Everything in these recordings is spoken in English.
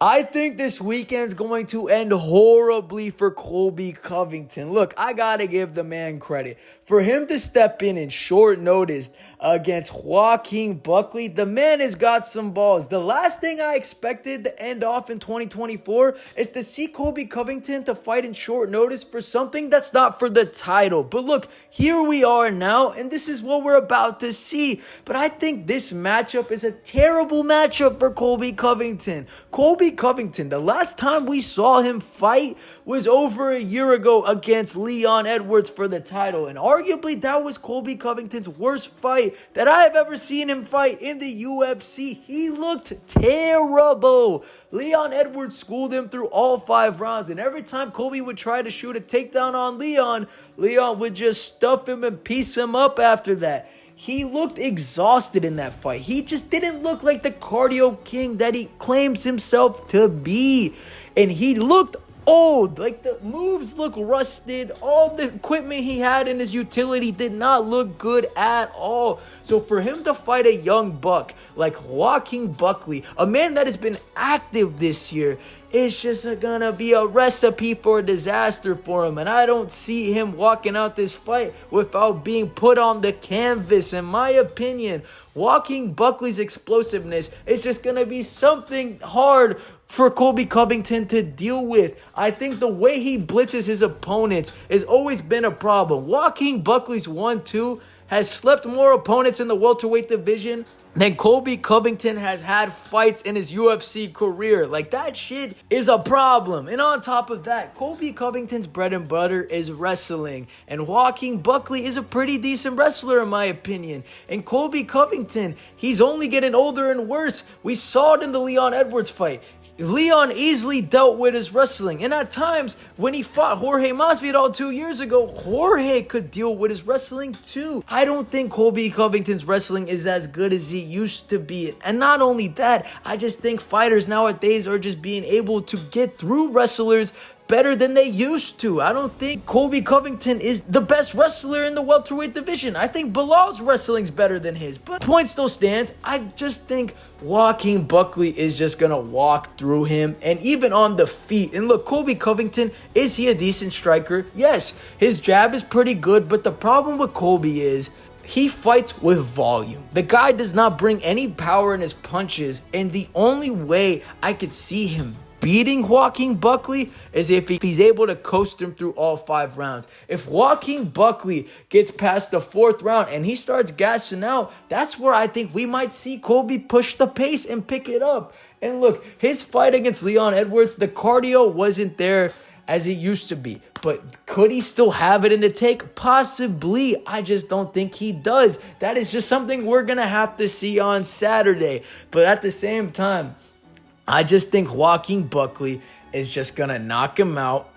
I think this weekend's going to end horribly for Colby Covington. Look, I gotta give the man credit. For him to step in short notice against Joaquin Buckley, the man has got some balls. The last thing I expected to end off in 2024 is to see Colby Covington to fight in short notice for something that's not for the title. But look, here we are now, and this is what we're about to see. But I think this matchup is a terrible matchup for Colby Covington. Colby Covington, the last time we saw him fight was over a year ago against Leon Edwards for the title, and arguably that was Colby Covington's worst fight that I have ever seen him fight in the UFC. He looked terrible. Leon Edwards schooled him through all 5 rounds, and every time Colby would try to shoot a takedown on Leon, Leon would just stuff him and piece him up after that. He looked exhausted in that fight. He just didn't look like the cardio king that he claims himself to be. And he looked old. Like, the moves look rusted. All the equipment he had in his utility did not look good at all. So for him to fight a young buck like Joaquin Buckley, a man that has been active this year, it's just gonna be a recipe for disaster for him. And I don't see him walking out this fight without being put on the canvas. In my opinion, Joaquin Buckley's explosiveness is just gonna be something hard for Colby Covington to deal with. I think the way he blitzes his opponents has always been a problem. Joaquin Buckley's 1-2 has slept more opponents in the welterweight division than Colby Covington has had fights in his UFC career. Like, that shit is a problem. And on top of that, Colby Covington's bread and butter is wrestling. And Joaquin Buckley is a pretty decent wrestler in my opinion. And Colby Covington, he's only getting older and worse. We saw it in the Leon Edwards fight. Leon easily dealt with his wrestling, and at times when he fought Jorge Masvidal 2 years ago, Jorge could deal with his wrestling too. I don't think Colby Covington's wrestling is as good as he used to be, and not only that, I just think fighters nowadays are just being able to get through wrestlers better than they used to. I don't think Colby Covington is the best wrestler in the welterweight division. I think Bilal's wrestling's better than his, but the point still stands. I just think Joaquin Buckley is just gonna walk through him, and even on the feet. And look, Colby Covington, is he a decent striker? Yes, his jab is pretty good, but the problem with Colby is he fights with volume. The guy does not bring any power in his punches, and the only way I could see him beating Joaquin Buckley is if he's able to coast him through all 5 rounds. If Joaquin Buckley gets past the 4th round and he starts gassing out, that's where I think we might see Colby push the pace and pick it up. And look, his fight against Leon Edwards, the cardio wasn't there as it used to be. But could he still have it in the tank? Possibly. I just don't think he does. That is just something we're going to have to see on Saturday. But at the same time, I just think Joaquin Buckley is just going to knock him out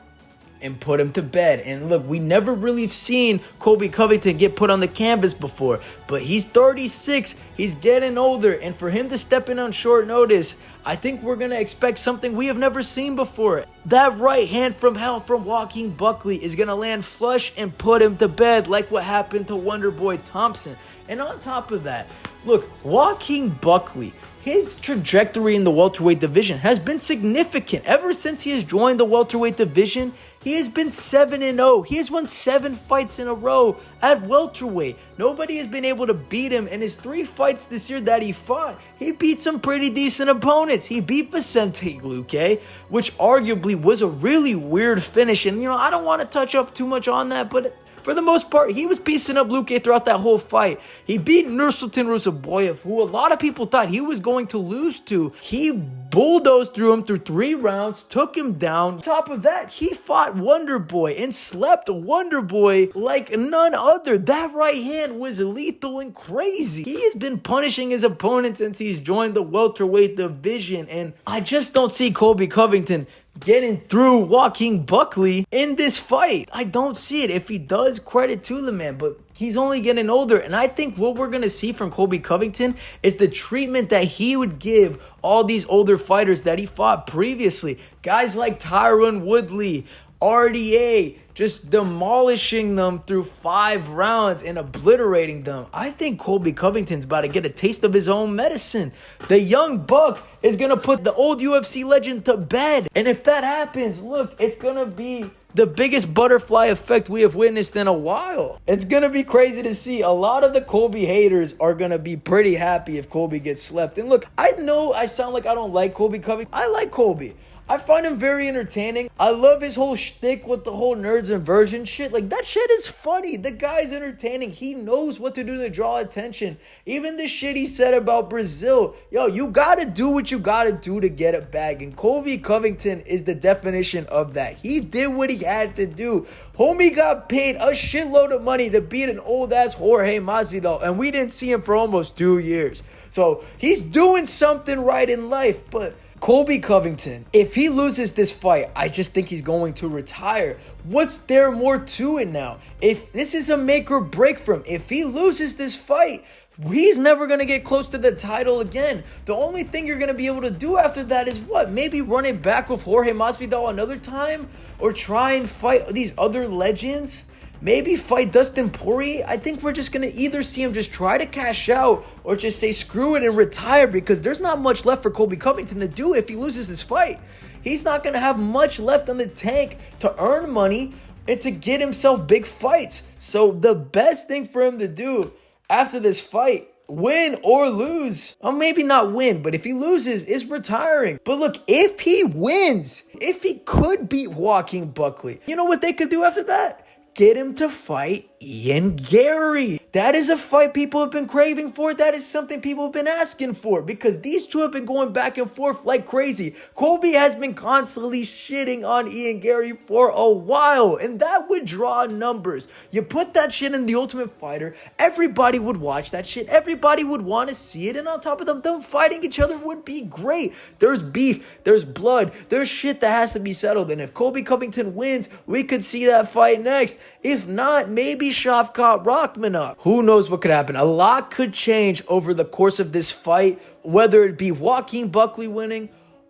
and put him to bed. And look, we never really seen Colby Covington get put on the canvas before, but he's 36, he's getting older, and for him to step in on short notice, I think we're going to expect something we have never seen before. That right hand from hell from Joaquin Buckley is going to land flush and put him to bed, like what happened to Wonderboy Thompson. And on top of that, look, Joaquin Buckley, his trajectory in the welterweight division has been significant. Ever since he has joined the welterweight division, he has been 7-0. He has won 7 fights in a row at welterweight. Nobody has been able to beat him in his 3 fights this year that he fought. He beat some pretty decent opponents. He beat Vicente Luque, which arguably was a really weird finish. And, I don't want to touch up too much on that, but for the most part, he was piecing up Luque throughout that whole fight. He beat Nursultan Rusaboyev, who a lot of people thought he was going to lose to. He bulldozed through him through 3 rounds, took him down. On top of that, he fought Wonderboy and slept Wonderboy like none other. That right hand was lethal and crazy. He has been punishing his opponent since he's joined the welterweight division, and I just don't see Colby Covington getting through Joaquin Buckley in this fight. I don't see it. If he does, credit to the man, but he's only getting older, and I think what we're going to see from Colby Covington is the treatment that he would give all these older fighters that he fought previously. Guys like Tyron Woodley, RDA, just demolishing them through 5 rounds and obliterating them. I think Colby Covington's about to get a taste of his own medicine. The young buck is going to put the old UFC legend to bed. And if that happens, look, it's going to be the biggest butterfly effect we have witnessed in a while. It's going to be crazy to see. A lot of the Colby haters are going to be pretty happy if Colby gets slept. And look, I know I sound like I don't like Colby Covington. I like Colby. I find him very entertaining. I love his whole shtick with the whole nerds and virgin shit. Like, that shit is funny. The guy's entertaining. He knows what to do to draw attention. Even the shit he said about Brazil. Yo, you gotta do what you gotta do to get a bag. And Colby Covington is the definition of that. He did what he had to do. Homie got paid a shitload of money to beat an old-ass Jorge Masvidal. And we didn't see him for almost 2 years. So, he's doing something right in life. But Colby Covington, if he loses this fight, I just think he's going to retire. What's there more to it now? If this is a make or break for him, if he loses this fight, he's never going to get close to the title again. The only thing you're going to be able to do after that is what? Maybe run it back with Jorge Masvidal another time? Or try and fight these other legends? Maybe fight Dustin Poirier. I think we're just going to either see him just try to cash out or just say screw it and retire, because there's not much left for Colby Covington to do if he loses this fight. He's not going to have much left on the tank to earn money and to get himself big fights. So the best thing for him to do after this fight, win or lose, or maybe not win, but if he loses, is retiring. But look, if he wins, if he could beat Joaquin Buckley, you know what they could do after that? Get him to fight Ian Gary. That is a fight people have been craving for. That is something people have been asking for, because these two have been going back and forth like crazy. Colby has been constantly shitting on Ian Gary for a while, and that would draw numbers. You put that shit in The Ultimate Fighter, everybody would watch that shit. Everybody would want to see it, and on top of them fighting each other would be great. There's beef, there's blood, there's shit that has to be settled, and if Colby Covington wins, we could see that fight next. If not, maybe Shavkat Rakhmonov. Who knows what could happen? A lot could change over the course of this fight, whether it be Joaquin Buckley winning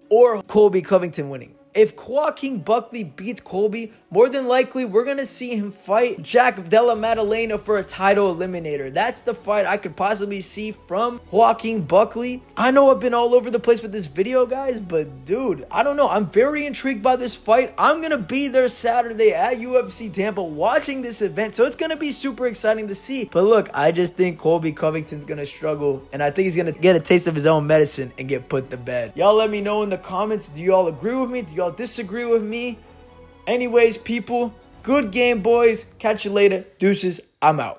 or Colby Covington winning. If Joaquin Buckley beats Colby, more than likely we're going to see him fight Jack Della Maddalena for a title eliminator. That's the fight I could possibly see from Joaquin Buckley. I know I've been all over the place with this video, guys, but dude, I don't know. I'm very intrigued by this fight. I'm going to be there Saturday at UFC Tampa watching this event, so it's going to be super exciting to see. But look, I just think Colby Covington's going to struggle, and I think he's going to get a taste of his own medicine and get put to bed. Y'all let me know in the comments. Do y'all agree with me? Do y'all disagree with me? Anyways, people, good game, boys. Catch you later. Deuces. I'm out.